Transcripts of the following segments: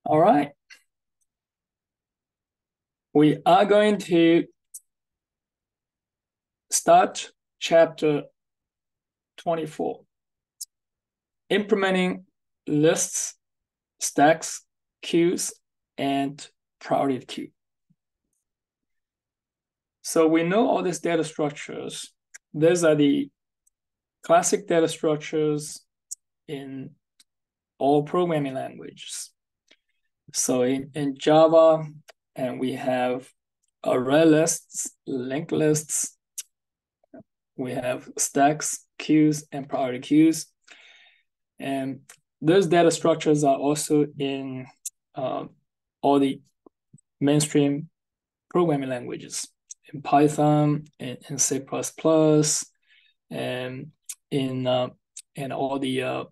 All right. We are going to start chapter 24, implementing lists, stacks, queues, and priority queue. So we know all these data structures. These are the classic data structures in all programming languages. So in Java, and we have array lists, linked lists, we have stacks, queues, and priority queues. And those data structures are also in all the mainstream programming languages, in Python, in C++, and in all the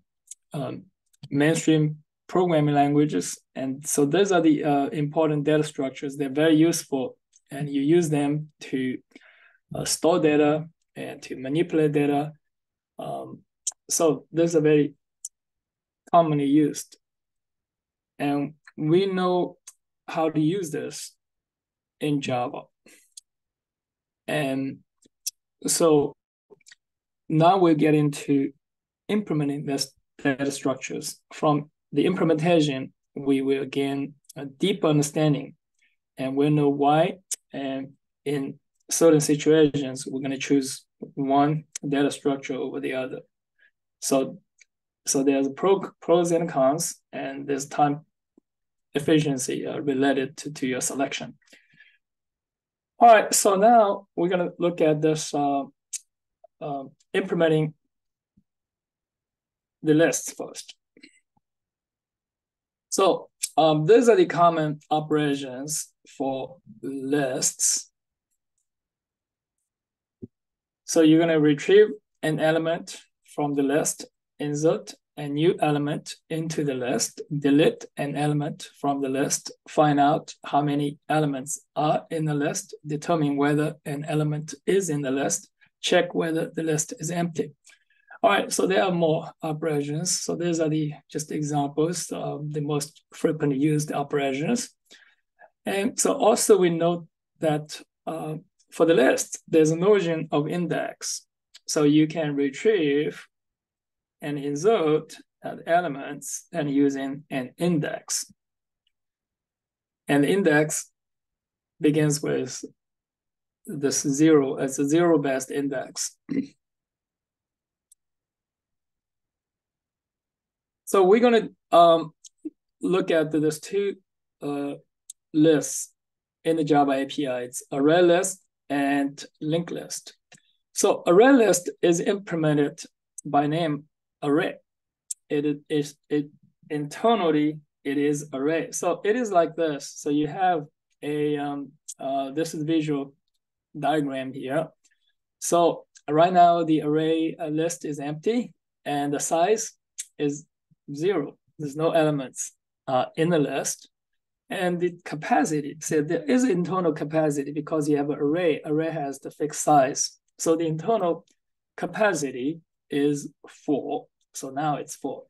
mainstream programming languages. And so those are the important data structures. They're very useful, and you use them to store data and to manipulate data. So those are very commonly used. And we know how to use this in Java. And so now we get into implementing these data structures. From the implementation, we will gain a deeper understanding, and we'll know why. And in certain situations, we're going to choose one data structure over the other. So there's pros and cons, and there's time efficiency related to your selection. All right, so now we're going to look at this implementing the lists first. So these are the common operations for lists. So you're going to retrieve an element from the list, insert a new element into the list, delete an element from the list, find out how many elements are in the list, determine whether an element is in the list, check whether the list is empty. All right, so there are more operations. So these are just examples of the most frequently used operations. And so also we note that for the list, there's a notion of index. So you can retrieve and insert elements and using an index. And the index begins with this zero as a zero-based index. So we're going to look at these two lists in the Java API. It's array list and linked list. So array list is implemented by name array. It internally it is array. So it is like this. So you have a this is visual diagram here. So right now the array list is empty, and the size is 0. There's no elements in the list. And the capacity, so there is internal capacity because you have an array. Array has the fixed size. So the internal capacity is 4. So now it's 4.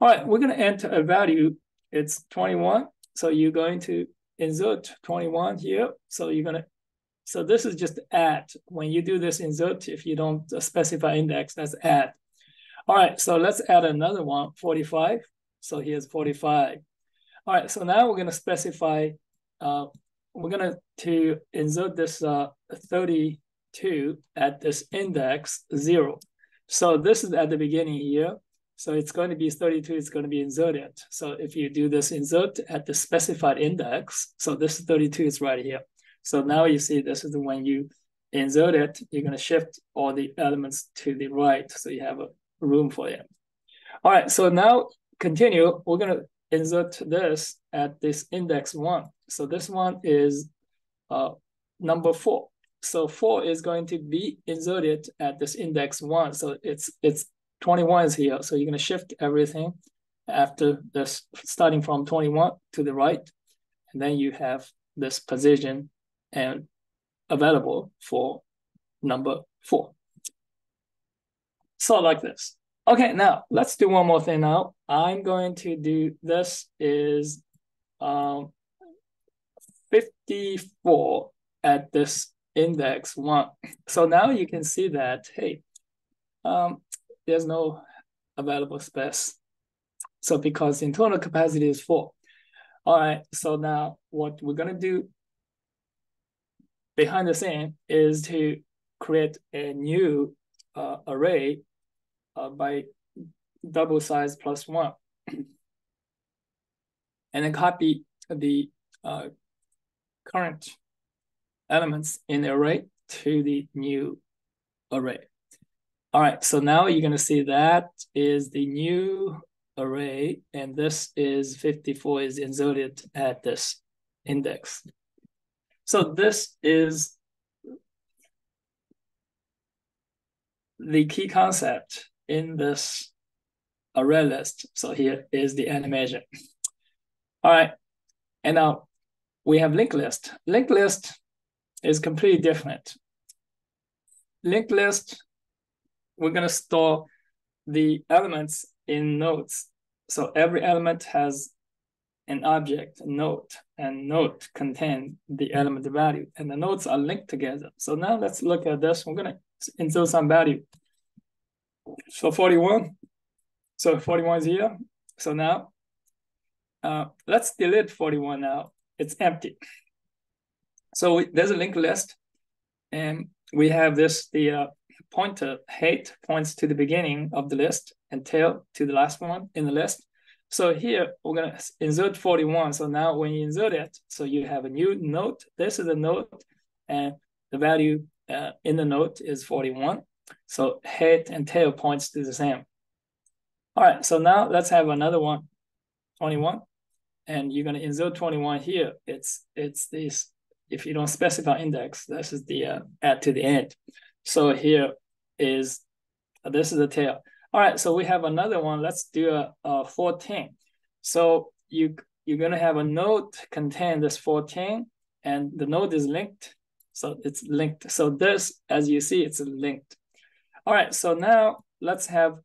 All right, we're going to enter a value. It's 21. So you're going to insert 21 here. So you're going to, so this is just add. When you do this insert, if you don't specify index, that's add. All right, so let's add another one, 45. So here's 45. All right, so now we're going to specify, we're going to insert this 32 at this index 0. So this is at the beginning here. So it's going to be 32, it's going to be inserted. So if you do this insert at the specified index, so this 32 is right here. So now you see this is when you insert it, you're going to shift all the elements to the right. So you have a room for it. All right, so now continue. We're going to insert this at this index 1. So this one is number 4. So 4 is going to be inserted at this index 1. So it's 21 is here. So you're going to shift everything after this, starting from 21 to the right. And then you have this position and available for number 4. So like this. Okay, now let's do one more thing now. I'm going to do this is 54 at this index 1. So now you can see that, hey, there's no available space. So because internal capacity is 4. All right, so now what we're going to do behind the scene is to create a new array by double size plus 1. And then copy the current elements in the array to the new array. All right, so now you're going to see that is the new array, and this is 54 is inserted at this index. So this is the key concept in this array list. So here is the animation. All right, and now we have linked list. Linked list is completely different. Linked list, we're going to store the elements in nodes. So every element has an object, a node, and node contain the element value, and the nodes are linked together. So now let's look at this. We're going to insert some value. So 41. So 41 is here. So now let's delete 41 now. It's empty. So there's a linked list, and we have this, the pointer height points to the beginning of the list and tail to the last one in the list. So here we're going to insert 41. So now when you insert it, so you have a new node. This is a node, and the value in the node is 41. So head and tail points to the same. All right, so now let's have another one, 21. And you're going to insert 21 here. It's this, if you don't specify index, this is the add to the end. So here is, this is the tail. All right, so we have another one. Let's do a 14. So you're going to have a node contain this 14, and the node is linked. So it's linked. So this, as you see, it's linked. All right, so now let's have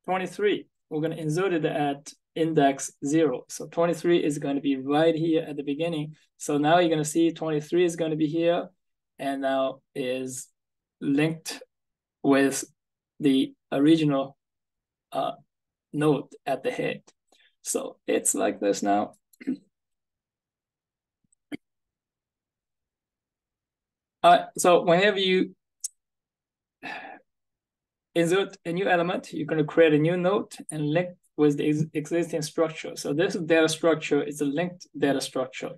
23. We're going to insert it at index 0. So 23 is going to be right here at the beginning. So now you're going to see 23 is going to be here, and now is linked with the original node at the head. So it's like this now. So whenever you insert a new element, you're going to create a new node and link with the existing structure. So this data structure is a linked data structure.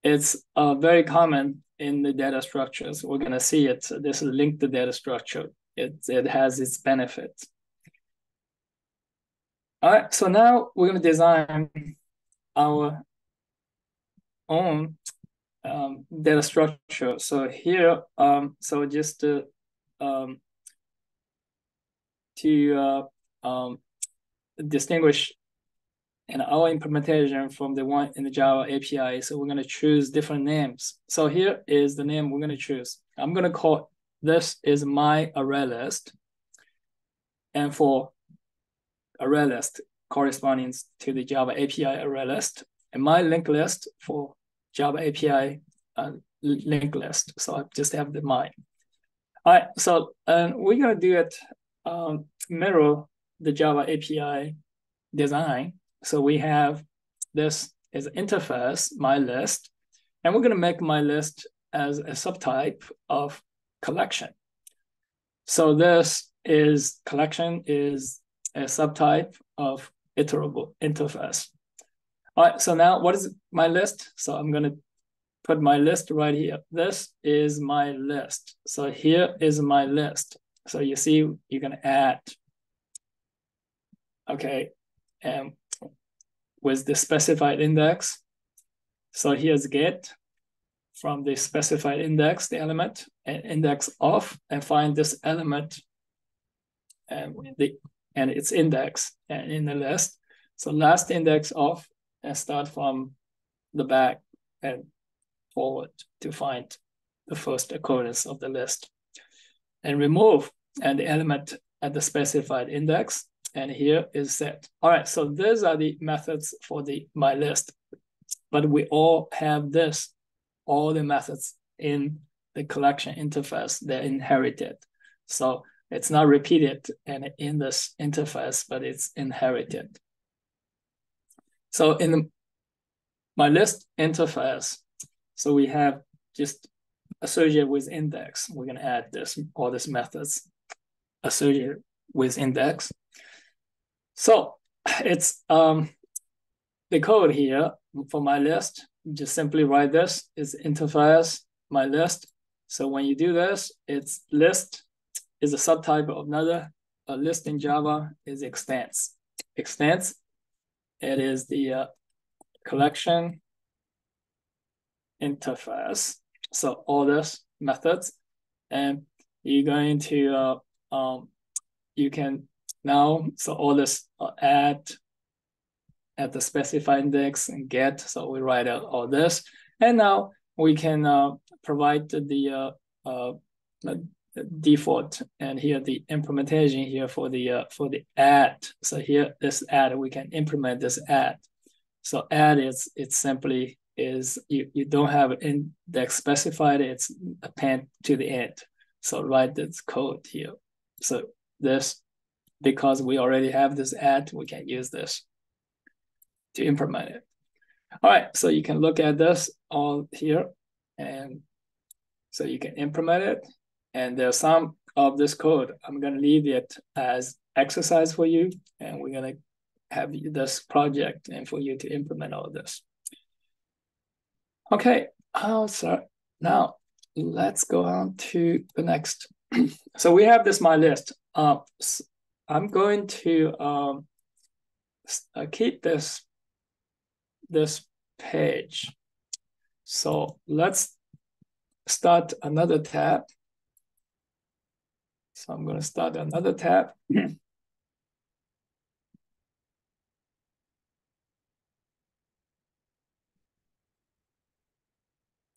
It's very common in the data structures. We're going to see it. So this is linked data structure. It has its benefits. All right, so now we're going to design our own data structure. So here, so just to distinguish in our implementation from the one in the Java API, so we're going to choose different names. So here is the name we're going to choose. I'm going to call this is my array list, and for array list corresponding to the Java API array list, and my linked list for Java API linked list. So I just have the my. All right, so we're going to do it mirror the Java API design. So we have this as an interface, my list, and we're going to make my list as a subtype of collection. So this is collection is a subtype of iterable interface. All right, so now what is my list? So I'm going to put my list right here. This is my list. So here is my list. So you see, you're going to add, okay, and with the specified index. So here's get from the specified index, the element, and index of, and find this element and its index and in the list. So last index of, and start from the back and forward to find the first occurrence of the list. And remove and the element at the specified index, and here is set. All right, so these are the methods for the my list, but we all have this, all the methods in the collection interface, they're inherited. So it's not repeated and in this interface, but it's inherited. So in the my list interface, so we have just associated with index. We're going to add this, all these methods associated with index. So it's the code here for my list. Just simply write this is interface my list. So when you do this, it's list is a subtype of another. A list in Java is extents. Extents, it is the collection interface. So all this methods, and you're going to you can now, so all this add at the specified index and get. So we write out all this, and now we can provide the default, and here the implementation here for the add. So here this add, we can implement this add. So add is it's simply is you don't have an index specified, it's append to the end. So write this code here. So this, because we already have this add, we can use this to implement it. All right, so you can look at this all here, and so you can implement it. And there's some of this code, I'm gonna leave it as exercise for you, and we're gonna have this project and for you to implement all this. Okay, so now let's go on to the next. So we have this my list. I'm going to keep this page. So let's start another tab. So I'm going to start another tab.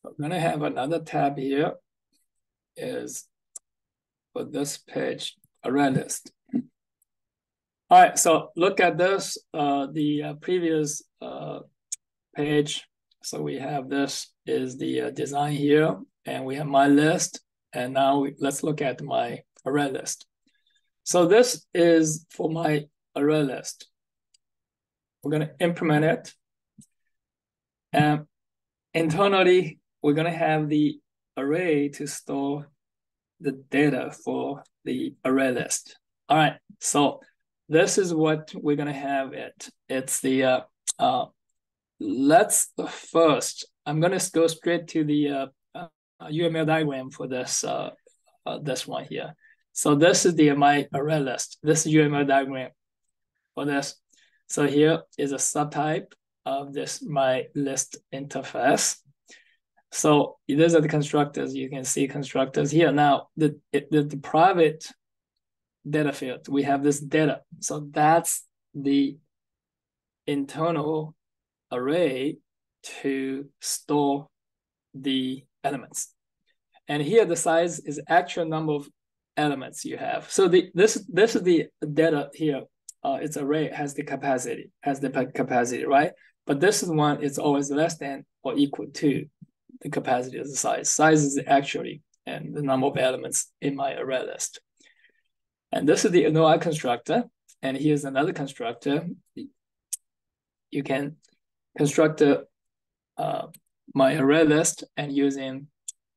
I'm going to have another tab here is for this page, array list. All right, so look at this, the previous page. So we have this is the design here, and we have my list. And now let's look at my array list. So this is for my array list. We're going to implement it. And internally, we're going to have the array to store the data for the array list. All right, so this is what we're going to have it. It's the, let's first, I'm going to go straight to the UML diagram for this, this one here. So this is my array list. This is UML diagram for this. So here is a subtype of this my list interface. So these are the constructors. You can see constructors here. Now the private data field, we have this data. So that's the internal array to store the elements. And here the size is actual number of elements you have. So this is the data here. It's array has the capacity, right? But this is one, it's always less than or equal to the capacity of the size. Size is actually and the number of elements in my array list. And this is the NOI constructor. And here's another constructor. You can construct my array list and using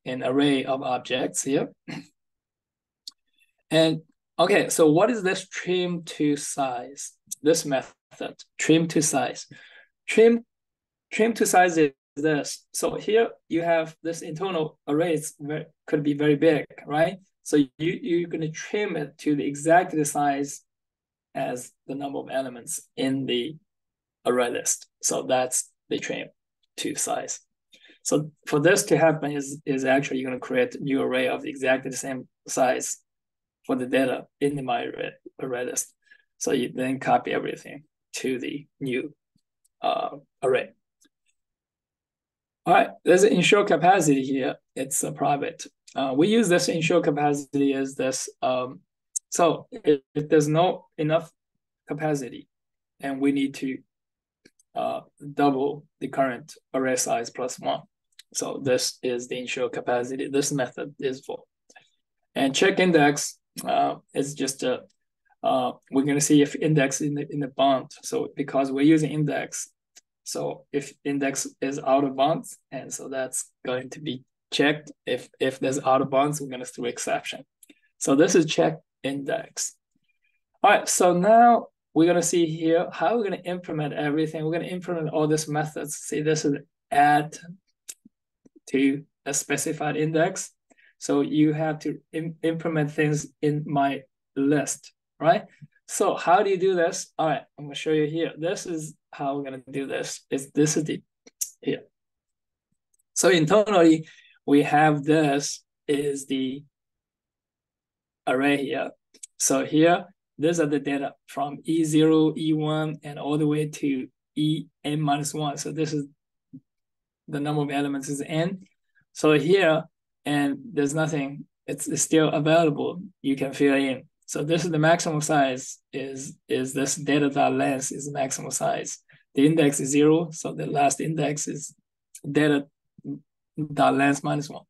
an array of objects here. And okay, so what is this trim to size? This method, trim to size. Trim to size is this. So here you have this internal array could be very big, right? So you're going to trim it to the exact size as the number of elements in the array list. So that's the trim to size. So for this to happen is actually you're going to create a new array of exactly the same size for the data in my array list. So you then copy everything to the new array. All right, there's an ensure capacity here. It's a private. We use this ensure capacity as this. So if there's no enough capacity, and we need to double the current array size plus 1. So this is the ensure capacity this method is for. And check index is just a we're going to see if index in the bound. So because we're using index, so if index is out of bounds, and so that's going to be checked. If there's out of bounds, we're going to throw exception. So this is check index. All right, so now we're going to see here how we're going to implement everything. We're going to implement all these methods. See, this is add to a specified index. So you have to implement things in my list, right? So how do you do this? All right, I'm going to show you here. This is how we're going to do this. This is the here. So internally, we have this is the array here. So here, these are the data from E0, E1, and all the way to En-1. So this is the number of elements is n. So here, and there's nothing, it's still available. You can fill in. So this is the maximum size is this data.length is the maximum size. The index is 0, so the last index is data.length minus 1.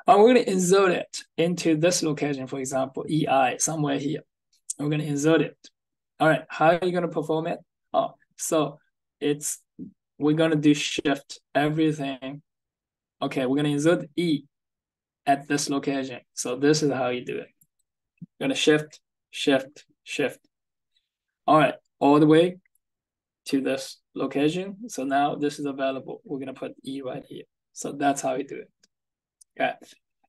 We're going to insert it into this location, for example, EI, somewhere here. We're going to insert it. All right, how are you going to perform it? Oh, so we're going to do shift everything. Okay, we're going to insert E at this location. So this is how you do it. You're going to shift, shift, shift. All right, all the way to this location. So now this is available. We're going to put E right here. So that's how you do it. Okay,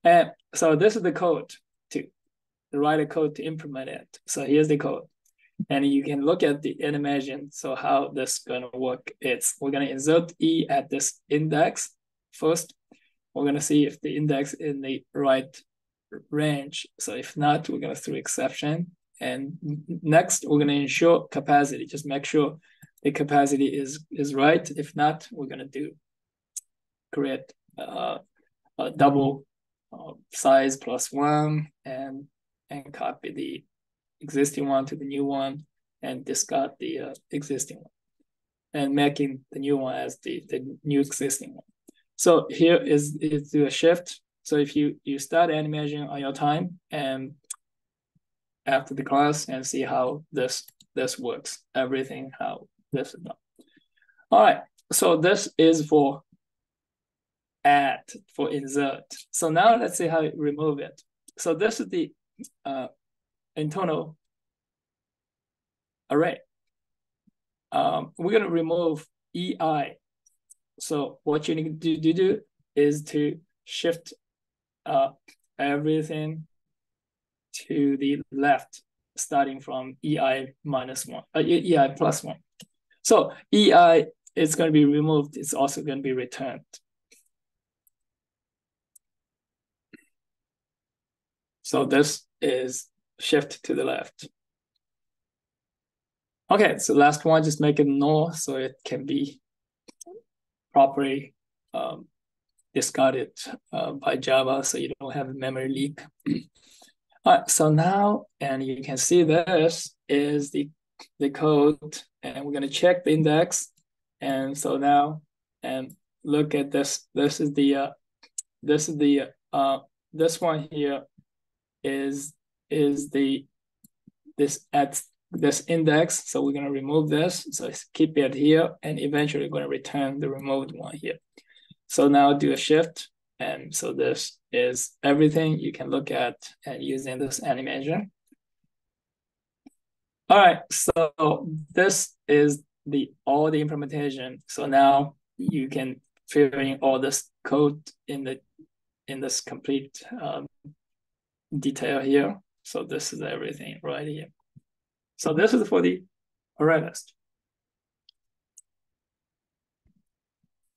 and so this is the code to write a code to implement it. So here's the code. And you can look at the animation. So how this is going to work. We're going to insert E at this index first. We're going to see if the index in the right range. So if not, we're going to throw exception. And next, we're going to ensure capacity. Just make sure the capacity is right. If not, we're going to create a double size plus 1 and copy the existing one to the new one and discard the existing one and making the new one as the new existing one. So here is do a shift. So if you start animation on your time and after the class and see how this works, everything how this is done. All right, so this is for add, for insert. So now let's see how you remove it. So this is the internal array. We're going to remove EI. So what you need to do is to shift everything to the left, starting from EI minus 1, EI plus 1. So EI is going to be removed. It's also going to be returned. So this is shift to the left. Okay, so last one, just make it null so it can be properly discarded by Java so you don't have a memory leak. All right, so now, and you can see this is the code, and we're going to check the index. And so now, and look at this. This one here is this index. So we're going to remove this. So keep it here, and eventually going to return the removed one here. So now do a shift. And so this is everything you can look at and using this animation. All right, so this is all the implementation. So now you can fill in all this code in this complete detail here. So this is everything right here. So this is for the array list.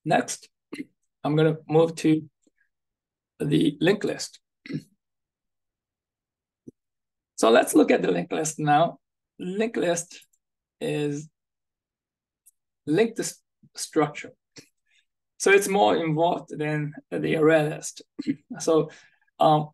Next, I'm going to move to the linked list. So let's look at the linked list now. Linked list is linked structure. So it's more involved than the array list. So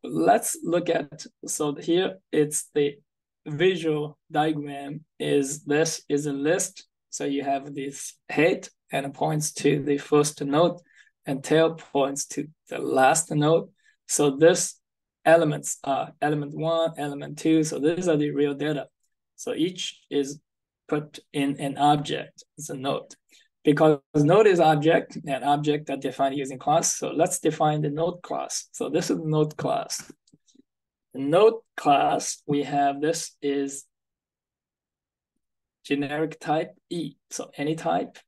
let's look at, so here it's the visual diagram is this is a list. So you have this head and it points to the first node and tail points to the last node. So this elements are element 1, element 2. So these are the real data. So each is put in an object. It's a node. Because node is object and object are defined using class. So let's define the node class. So this is the node class. The node class, we have this is generic type E. So any type.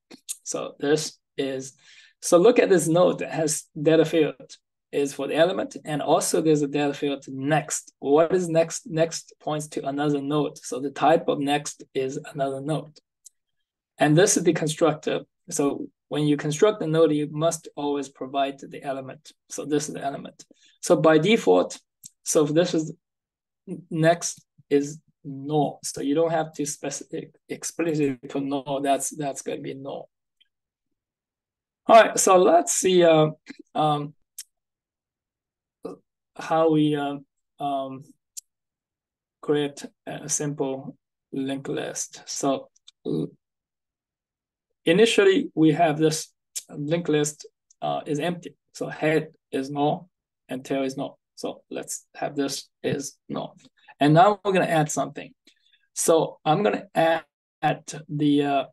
So this is, so look at this node that has data field is for the element, and also there's a data field next. What is next? Next points to another node. So the type of next is another node. And this is the constructor. So when you construct the node, you must always provide the element. So this is the element. So by default, so if this is next is null. So you don't have to explicitly put null. That's going to be null. All right, so let's see how we create a simple linked list. So initially, we have this linked list is empty. So head is null and tail is null. So let's have this is null. And now we're going to add something. So I'm going to add the,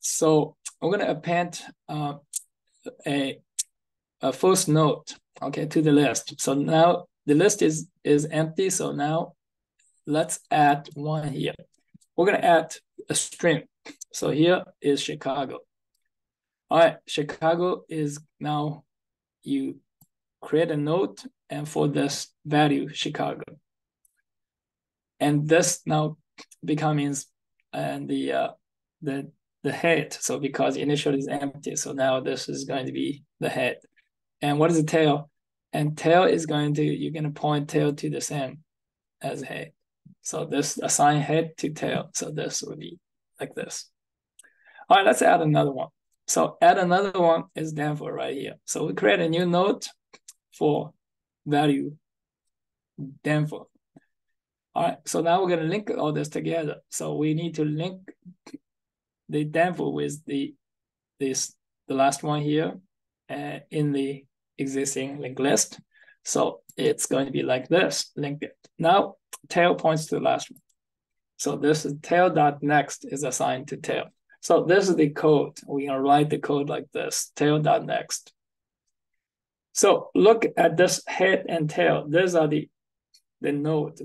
so I'm going to append a first node, okay, to the list. So now the list is empty. So now let's add one here. We're going to add a string. So here is Chicago. All right, Chicago is now you create a node and for this value Chicago. And this now becomes the head. So because initially is empty, so now this is going to be the head. And what is the tail? And tail is going to, you're going to point tail to the same as head. So this assign head to tail. So this will be like this. All right, let's add another one. So add another one is Danforth right here. So we create a new node for value Danforth. All right, so now we're going to link all this together. So we need to link the Danforth with the last one here in the existing linked list. So it's going to be like this, linked it. Now tail points to the last one. So this is tail.next is assigned to tail. So this is the code. We can write the code like this, tail.next. So look at this head and tail. These are the node,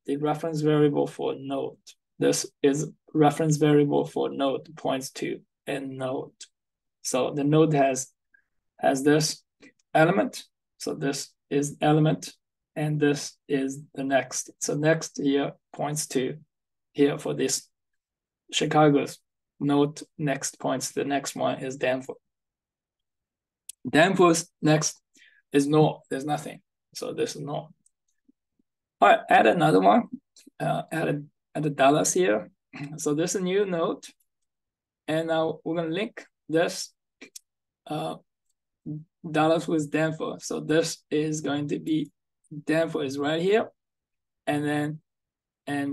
the reference variable for node. This is reference variable for node points to a node. So the node has this element. So this is element, and this is the next. So next here points to here for this Chicago's node. Next points to the next one is Danforth. Danforth's next is null. There's nothing. So this is null. All right, add another one. Add a Dallas here. So this is a new node. And now we're going to link this Dallas with Danforth. So this is going to be Danforth is right here. And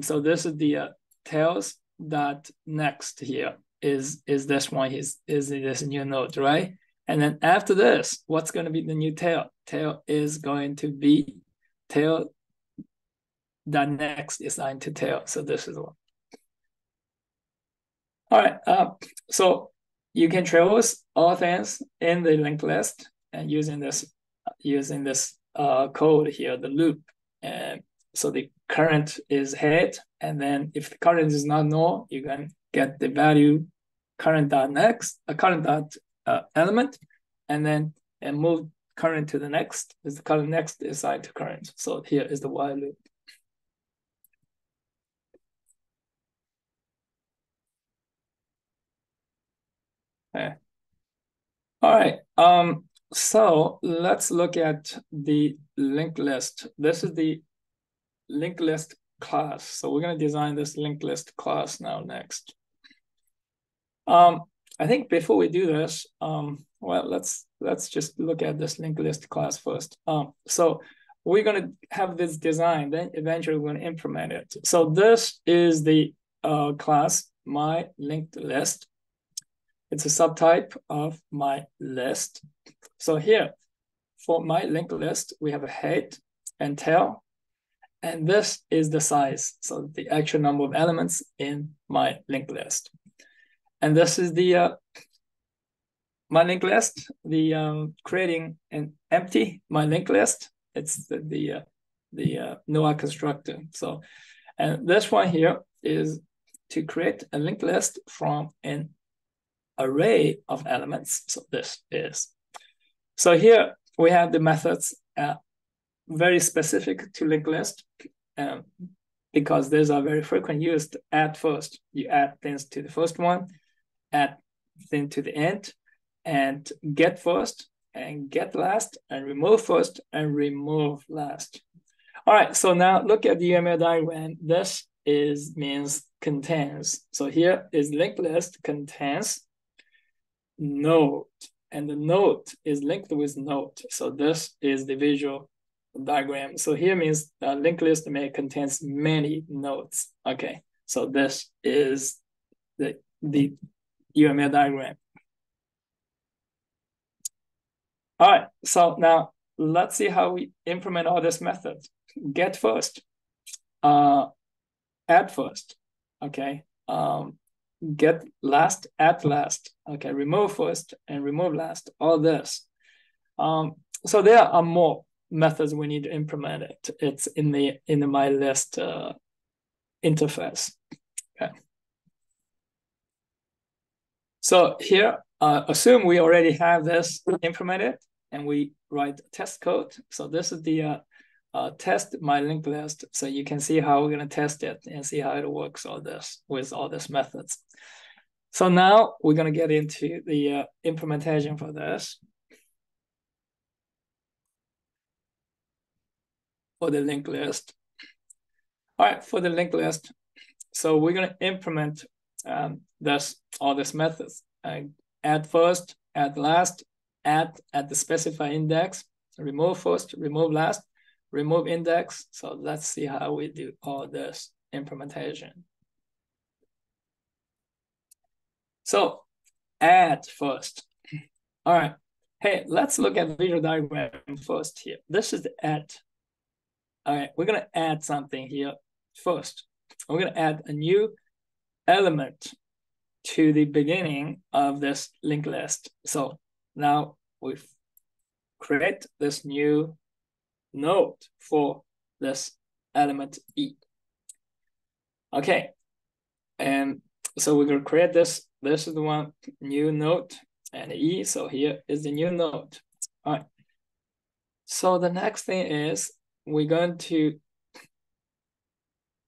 so this is the tails dot next here is this one is this new node, right? And then after this, what's going to be the new tail? Tail is going to be tail dot next is assigned to tail. So this is one. All right. So you can traverse all things in the linked list and using this code here, the loop. And so the current is head, and then if the current is not null, you can get the value current dot next, a current dot element, and then move current to the next. Is the current next is assigned to current. So here is the while loop. Okay. All right. So let's look at the linked list. This is the linked list class. So we're going to design this linked list class now next. I think before we do this, well, let's just look at this linked list class first. So we're going to have this design, then eventually we're going to implement it. So this is the class my linked list. It's a subtype of my list. So here, for my linked list, we have a head and tail, and this is the size, so the actual number of elements in my linked list. And this is the my linked list, the creating an empty my linked list. It's the Noah constructor. So, and this one here is to create a linked list from an array of elements. So this is. So here we have the methods very specific to linked list because these are very frequent used. Add first, you add things to the first one, add thing to the end, and get first and get last, and remove first and remove last. All right, so now look at the UML diagram. This means contains. So here is linked list contains node, and the node is linked with node. So this is the visual diagram. So here means linked list may contains many nodes. Okay, so this is the UML diagram. All right, so now let's see how we implement all this method. Get first, add first, okay. Get last, add last, okay. Remove first and remove last, all this. So there are more methods we need to implement it. It's in the my list interface, okay. So here, assume we already have this implemented and we write test code. So this is the test my linked list. So you can see how we're going to test it and see how it works all this with all these methods. So now we're going to get into the implementation for this. For the linked list. All right, for the linked list. So we're going to implement all these methods. Add first, add last, add at the specified index, remove first, remove last, remove index. So let's see how we do all this implementation. So add first. All right. Hey, let's look at the visual diagram first here. This is the add. All right, we're going to add something here first. We're going to add a new element to the beginning of this linked list. So now we create this new node for this element E. Okay, and so we're going to create this. This is the one, new node and E. So here is the new node. All right. So the next thing is we're going to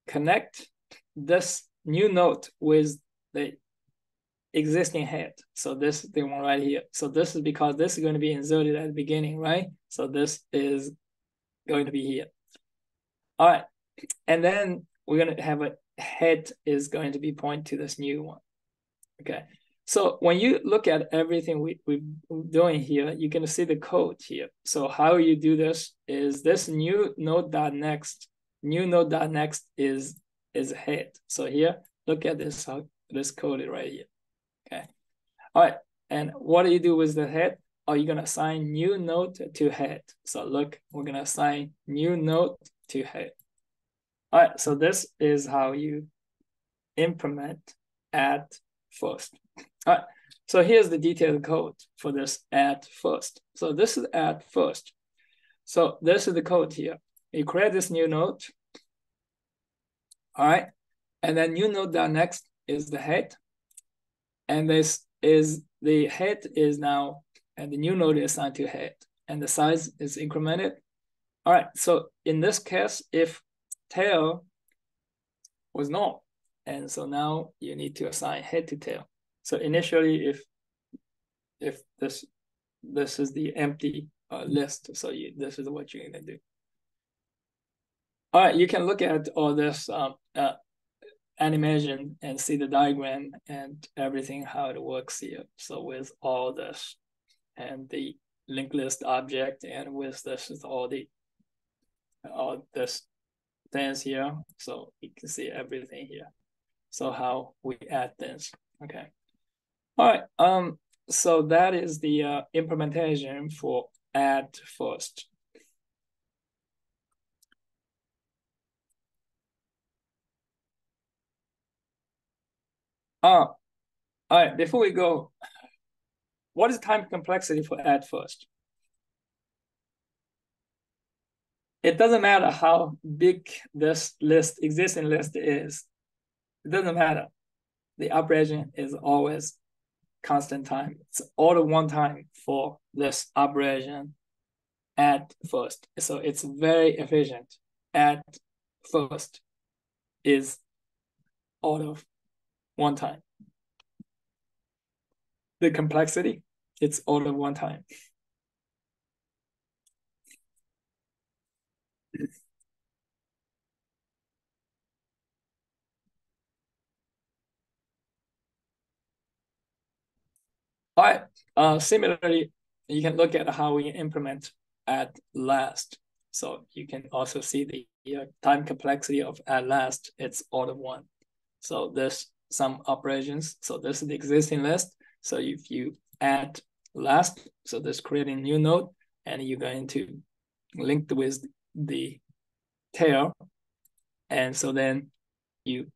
connect this new node with the existing head. So this is the one right here. So this is because this is going to be inserted at the beginning, right? So this is going to be here. All right. And then we're going to have a head is going to be point to this new one. Okay. So when you look at everything we're doing here, you're going to see the code here. So how you do this is this new node.next is head. So here, look at this, how this code is right here. Okay. All right. And what do you do with the head? Oh, you're going to assign new node to head. So look, we're going to assign new node to head. All right. So this is how you implement add first. All right, so here's the detailed code for this add first. So this is add first. So this is the code here. You create this new node. All right, and then new node.next is the head. And this is the head is now, and the new node is assigned to head. And the size is incremented. All right, so in this case, if tail was null, and so now you need to assign head to tail. So initially, if this is the empty list, so this is what you're gonna do. All right, you can look at all this animation and see the diagram and everything how it works here. So with all this and the linked list object and with this is all the all this things here. So you can see everything here. So how we add things. Okay. All right. So that is the implementation for add first. All right. Before we go, what is time complexity for add first? It doesn't matter how big this existing list is. It doesn't matter. The operation is always constant time. It's all at one time for this operation add first. So it's very efficient. Add first is all of one time. The complexity, it's all of one time. All right. Similarly, you can look at how we implement at last. So you can also see the time complexity of at last. It's all of one. So there's some operations. So this is the existing list. So if you add last, so this creating a new node, and you're going to link with the tail. And so then you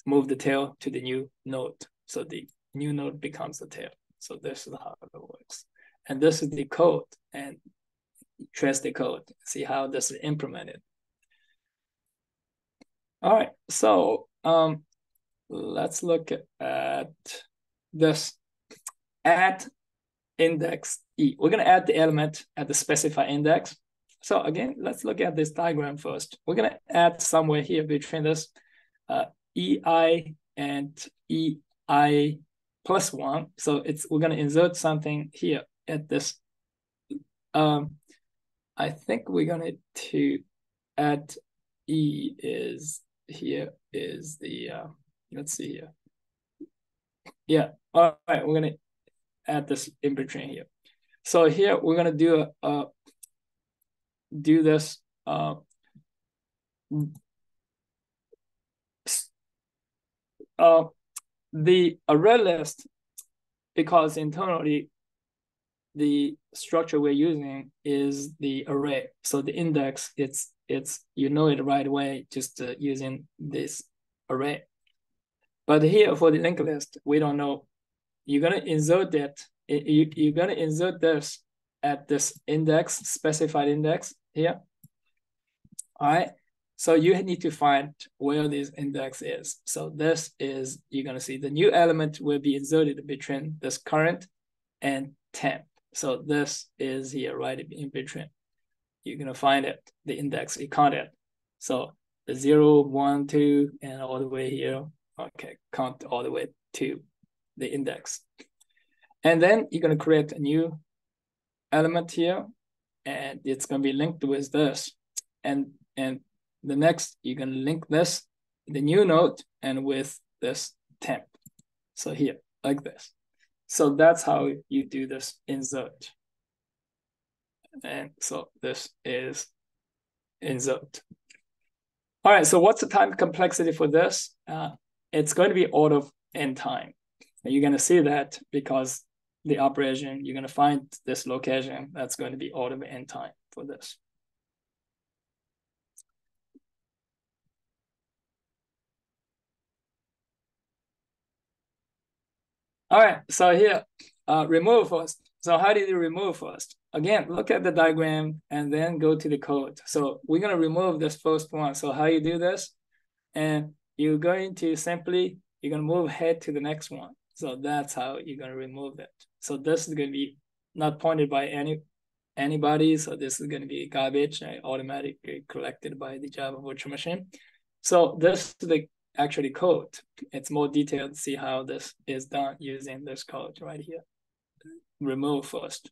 move the tail to the new node. So the new node becomes the tail. So this is how it works. And this is the code, and trace the code, see how this is implemented. All right, so let's look at this add index E. We're gonna add the element at the specified index. So again, let's look at this diagram first. We're gonna add somewhere here between this EI and EI plus 1. So we're gonna insert something here at this. I think we're gonna to add E is here is the let's see here. Yeah, all right, we're gonna add this in between here. So here we're gonna do this the array list, because internally the structure we're using is the array. So the index, it's you know it right away just using this array. But here for the linked list, we don't know. You're gonna insert that. You're gonna insert this at this index, specified index here. All right. So you need to find where this index is. So this is, you're gonna see the new element will be inserted between this current and temp. So this is here right in between. You're gonna find it, the index, you count it. So the 0, 1, 2, and all the way here. Okay, count all the way to the index. And then you're gonna create a new element here, and it's gonna be linked with this. And the next, you're gonna link this, the new node, and with this temp. So here, like this. So that's how you do this insert. And so this is insert. All right, so what's the time complexity for this? It's going to be order of n time. And you're going to see that because the operation, you're going to find this location, that's going to be order of n time for this. All right, so here, remove first. So how do you remove first? Again, look at the diagram and then go to the code. So we're gonna remove this first one. So how you do this? And you're going to simply, you're gonna move ahead to the next one. So that's how you're gonna remove it. So this is gonna be not pointed by anybody. So this is gonna be garbage, automatically collected by the Java virtual machine. So this is the actually code. It's more detailed. See how this is done using this code right here. Remove first.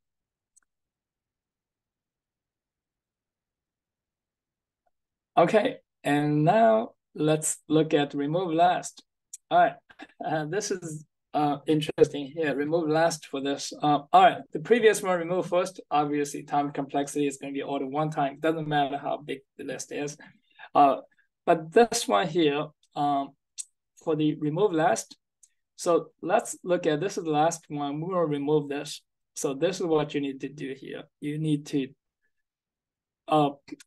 Okay, and now let's look at remove last. All right, this is interesting here. Remove last for this. All right, the previous one remove first. Obviously, time complexity is going to be ordered one time. Doesn't matter how big the list is. But this one here, for the remove last. So let's look at this is the last one. We will remove this. So this is what you need to do here. You need to.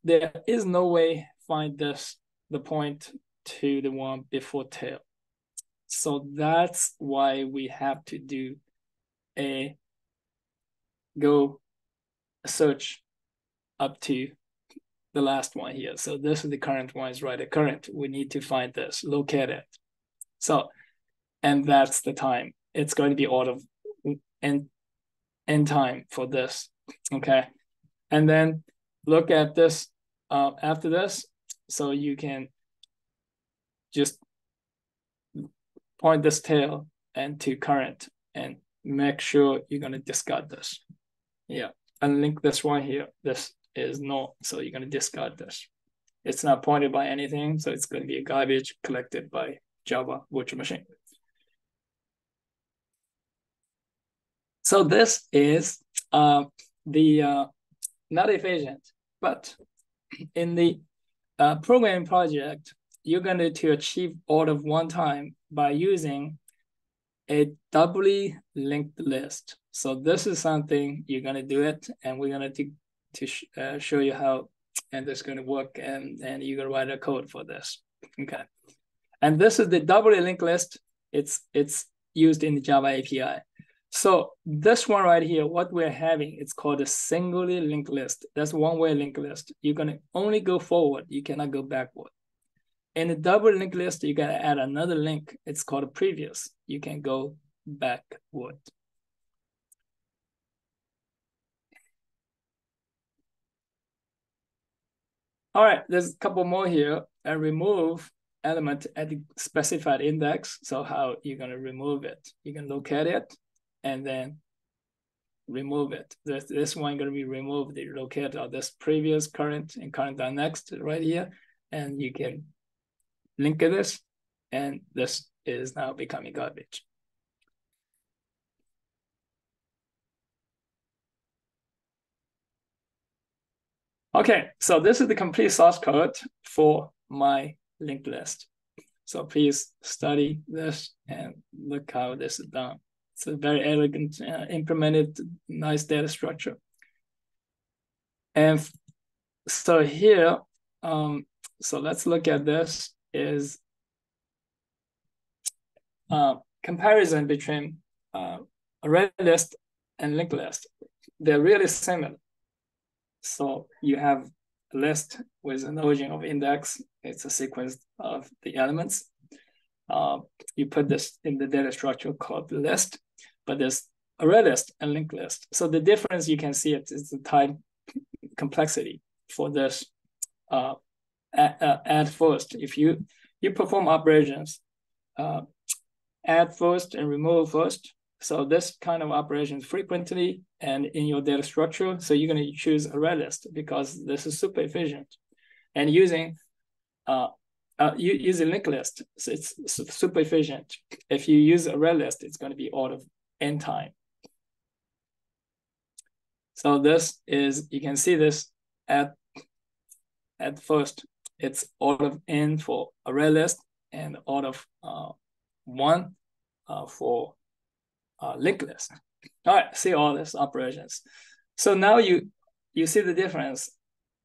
There is no way find this the point to the one before tail. So that's why we have to do a go search up to the last one here. So this is the current one is right. The current, we need to find this, locate it. So, and that's the time. It's going to be out of end time for this, okay? And then look at this after this. So you can just point this tail and to current and make sure you're going to discard this. Yeah, unlink this one here. This is not, so you're going to discard this. It's not pointed by anything, so it's going to be a garbage collected by Java virtual machine. So this is the not efficient, but in the programming project, you're going to achieve all of one time by using a doubly linked list. So this is something you're going to do it, and we're going to show you how, and this is going to work, and you're going to write a code for this. Okay, and this is the doubly linked list. It's used in the Java API. So this one right here, what we're having, it's called a singly linked list. That's one-way linked list. You're going to only go forward. You cannot go backward. In the double linked list, you got to add another link. It's called a previous. You can go backward. All right, there's a couple more here. And remove element at the specified index. So how you're going to remove it? You can locate it and then remove it. This one going to be removed. The locate of this previous, current, and current next right here. And you can link this, and this is now becoming garbage. Okay, so this is the complete source code for my linked list. So please study this and look how this is done. It's a very elegant, implemented, nice data structure. And so here, so let's look at this is comparison between array list and linked list. They're really similar. So you have a list with an origin of index. It's a sequence of the elements. You put this in the data structure called the list, but there's array list and linked list. So the difference you can see it is the time complexity for this add first. If you perform operations, add first and remove first. So this kind of operations frequently and in your data structure. So you're going to choose array list because this is super efficient. And using using linked list, so it's super efficient. If you use array list, it's going to be out of n time. So this is, you can see this at first, it's out of n for array list and out of 1 for linked list. All right, see all these operations. So now you see the difference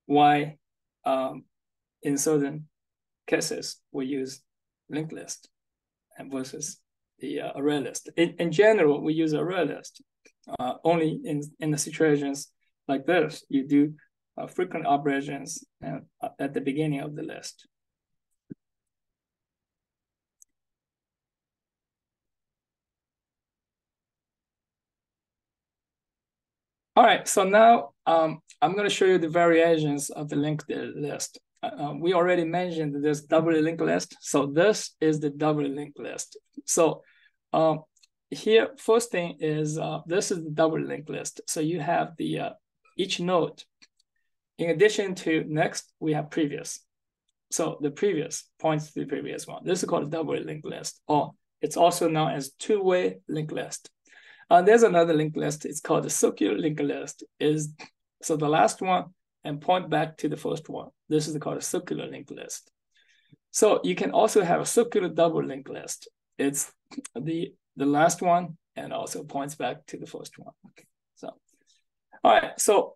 why in certain cases we use linked list and versus the array list. In general, we use array list only in the situations like this. You do frequent operations at the beginning of the list. All right, so now I'm going to show you the variations of the linked list. We already mentioned this doubly linked list. So this is the doubly linked list. So here, first thing is this is the double linked list. So you have the each node. In addition to next, we have previous. So the previous points to the previous one. This is called a double linked list, or It's also known as two-way linked list. There's another linked list. It's called the circular linked list. So the last one and point back to the first one. This is called a circular linked list. So you can also have a circular double linked list. It's the last one and also points back to the first one. So, all right. So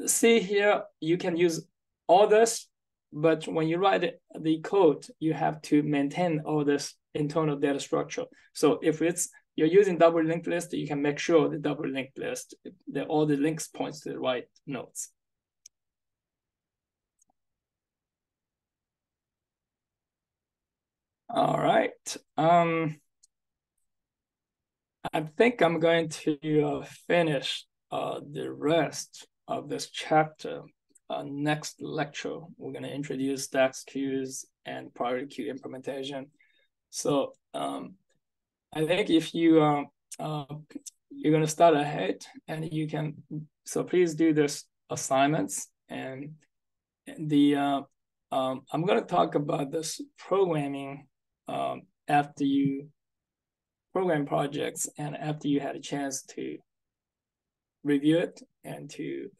see here, you can use all this, but when you write the code, you have to maintain all this internal data structure. So if you're using double linked list, you can make sure the double linked list, that all the links points to the right nodes. All right. I think I'm going to finish the rest of this chapter. Next lecture, we're going to introduce stacks, queues, and priority queue implementation. So I think if you're going to start ahead, and you can, so please do this assignments, and I'm going to talk about this programming after you program projects and after you had a chance to review it and to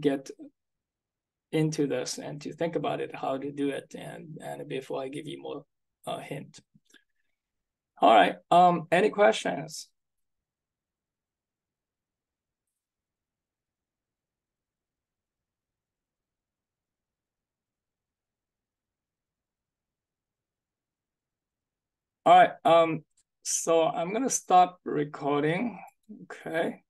get into this and to think about it, how to do it, and before I give you more hint. All right, any questions? All right, so I'm gonna stop recording, okay?